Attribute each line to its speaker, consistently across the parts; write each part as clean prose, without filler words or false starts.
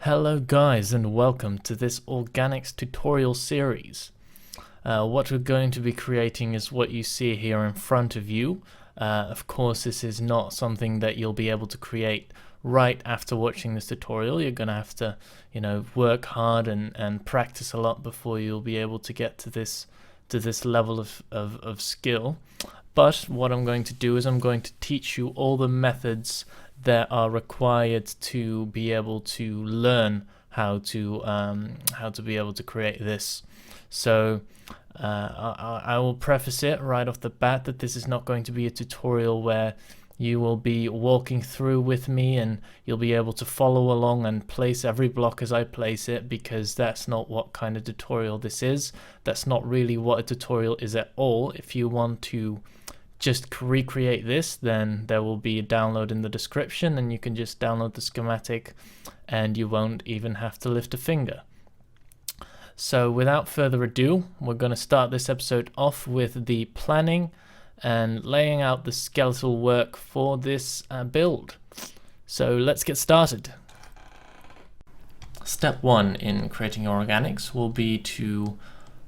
Speaker 1: Hello guys, and welcome to this organics tutorial series. What we're going to be creating is what you see here in front of you. Of course, this is not something that you'll be able to create right after watching this tutorial. You're going to have to, work hard and practice a lot before you'll be able to get to this level of skill. But what I'm going to do is I'm going to teach you all the methods that are required to be able to learn how to be able to create this. So I will preface it right off the bat that this is not going to be a tutorial where you will be walking through with me and you'll be able to follow along and place every block as I place it, because that's not what kind of tutorial this is. That's not really what a tutorial is at all. If you want to just recreate this, then there will be a download in the description and you can just download the schematic and you won't even have to lift a finger. So without further ado, we're going to start this episode off with the planning and laying out the skeletal work for this build. So let's get started. Step 1 in creating your organics will be to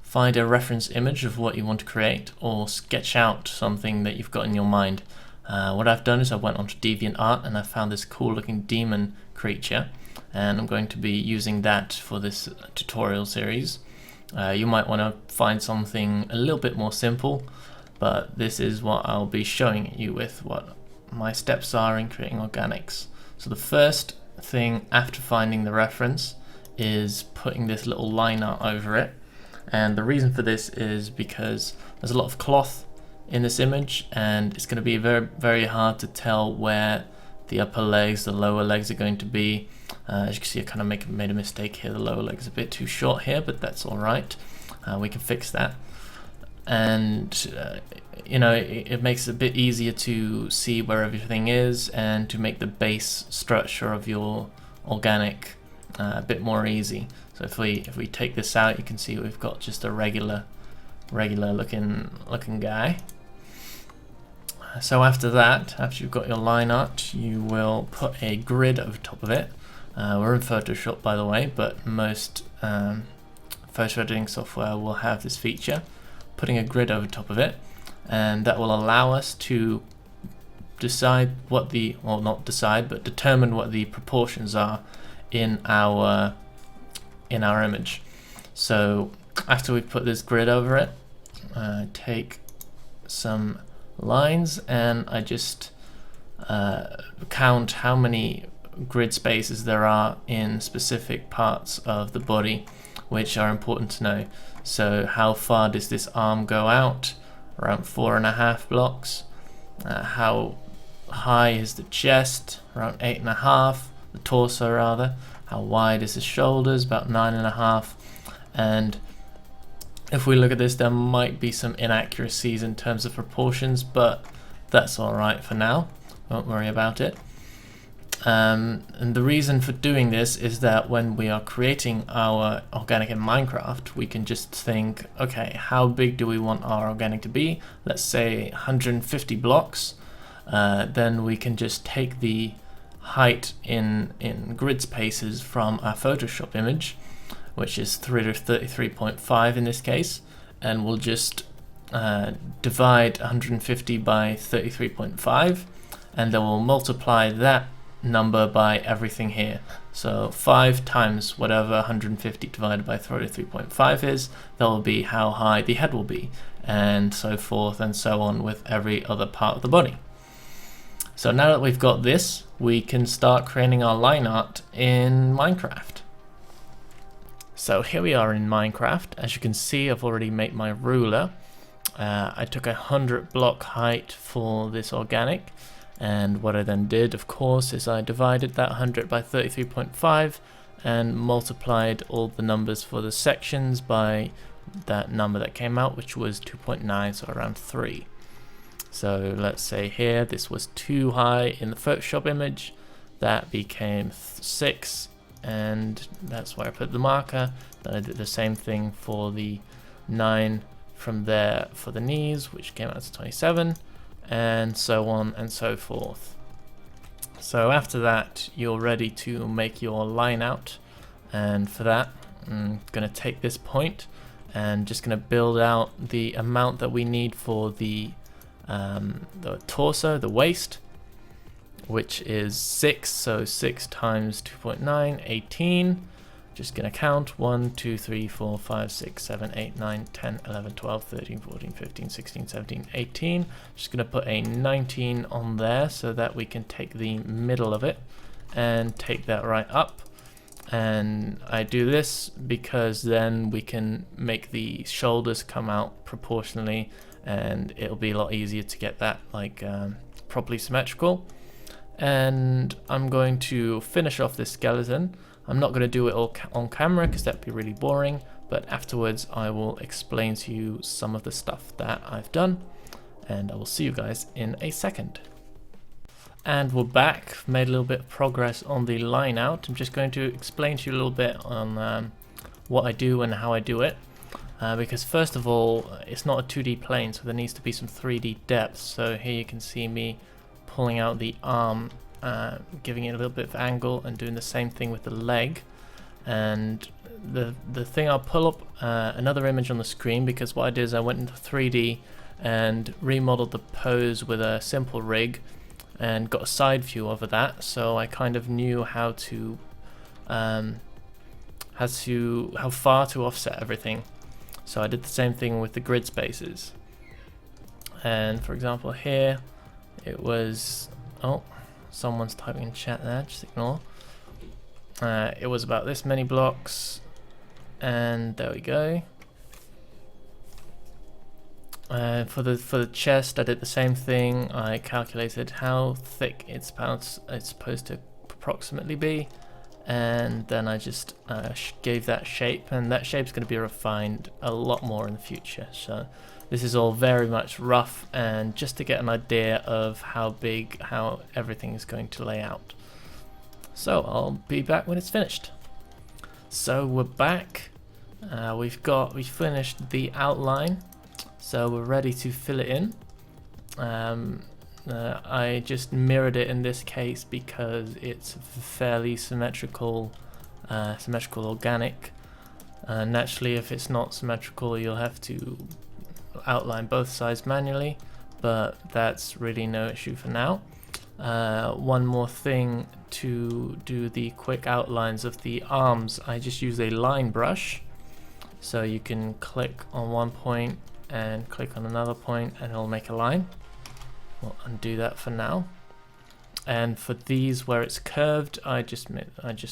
Speaker 1: find a reference image of what you want to create, or sketch out something that you've got in your mind. What I've done is I went onto DeviantArt and I found this cool looking demon creature, and I'm going to be using that for this tutorial series. You might want to find something a little bit more simple, but this is what I'll be showing you with what my steps are in creating organics. So the first thing after finding the reference is putting this little line art over it. And the reason for this is because there's a lot of cloth in this image and it's going to be very, very hard to tell where the upper legs, the lower legs are going to be. As you can see, I kind of made a mistake here. The lower leg is a bit too short here, but that's all right. We can fix that. And it makes it a bit easier to see where everything is and to make the base structure of your organic a bit more easy. So if we take this out, you can see we've got just a regular looking guy. So after that, after you've got your line art, you will put a grid over top of it. We're in Photoshop, by the way, but most photo editing software will have this feature, putting a grid over top of it, and that will allow us to decide what the, well, not decide, but determine what the proportions are in our image. So after we put this grid over it, take some lines and I just count how many grid spaces there are in specific parts of the body which are important to know. So how far does this arm go out? Around 4.5 blocks. How high is the chest? Around 8.5. The torso rather. How wide is the shoulders? About 9.5. And if we look at this, there might be some inaccuracies in terms of proportions, but that's all right for now. Won't worry about it. And the reason for doing this is that when we are creating our organic in Minecraft, we can just think, okay, how big do we want our organic to be? Let's say 150 blocks. Then we can just take the height in grid spaces from our Photoshop image, which is 333.5 in this case, and we'll just divide 150 by 33.5, and then we'll multiply that number by everything here. So 5 times whatever 150 divided by 33.5 is, that will be how high the head will be, and so forth and so on with every other part of the body. So now that we've got this, we can start creating our line art in Minecraft. So here we are in Minecraft. As you can see, I've already made my ruler. I took 100 block height for this organic, and what I then did, of course, is I divided that 100 by 33.5 and multiplied all the numbers for the sections by that number that came out, which was 2.9, so around 3. So let's say here this was too high in the Photoshop image, that became 6, and that's where I put the marker. Then I did the same thing for the 9 from there for the knees, which came out to 27, and so on and so forth. So after that, you're ready to make your line out And for that, I'm going to take this point and just going to build out the amount that we need for the torso, the waist, which is 6. So 6 times 2.9, 18. Just going to count 1, 2, 3, 4, 5, 6, 7, 8, 9, 10, 11, 12, 13, 14, 15, 16, 17, 18. Just going to put a 19 on there so that we can take the middle of it and take that right up. And I do this because then we can make the shoulders come out proportionally, and it'll be a lot easier to get that like properly symmetrical. And I'm going to finish off this skeleton. I'm not going to do it all on camera because that'd be really boring, but afterwards I will explain to you some of the stuff that I've done, and I will see you guys in a second. And we're back, made a little bit of progress on the line out. I'm just going to explain to you a little bit on what I do and how I do it. Because first of all, it's not a 2D plane, so there needs to be some 3D depth. So here you can see me pulling out the arm, giving it a little bit of angle, and doing the same thing with the leg. And the thing, I'll pull up another image on the screen, because what I did is I went into 3D and remodeled the pose with a simple rig and got a side view over that, so I kind of knew how far to offset everything. So I did the same thing with the grid spaces. And for example here, it was, oh, someone's typing in chat there, just ignore. It was about this many blocks, and there we go. For the chest, I did the same thing. I calculated how thick it's supposed to approximately be, and then I just gave that shape, and that shape's going to be refined a lot more in the future. So this is all very much rough, and just to get an idea of how everything is going to lay out. So I'll be back when it's finished. So we're back. We finished the outline. So we're ready to fill it in. I just mirrored it in this case because it's fairly symmetrical organic. Naturally, if it's not symmetrical, you'll have to outline both sides manually, but that's really no issue for now. One more thing to do the quick outlines of the arms, I just use a line brush. So you can click on one point and click on another point and it'll make a line. We'll undo that for now. And for these where it's curved, I just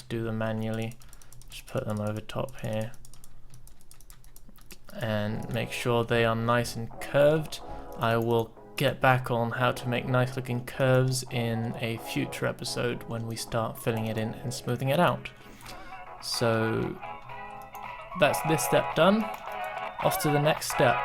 Speaker 1: do them manually. Just put them over top here and make sure they are nice and curved. I will get back on how to make nice looking curves in a future episode when we start filling it in and smoothing it out. So that's this step done. Off to the next step.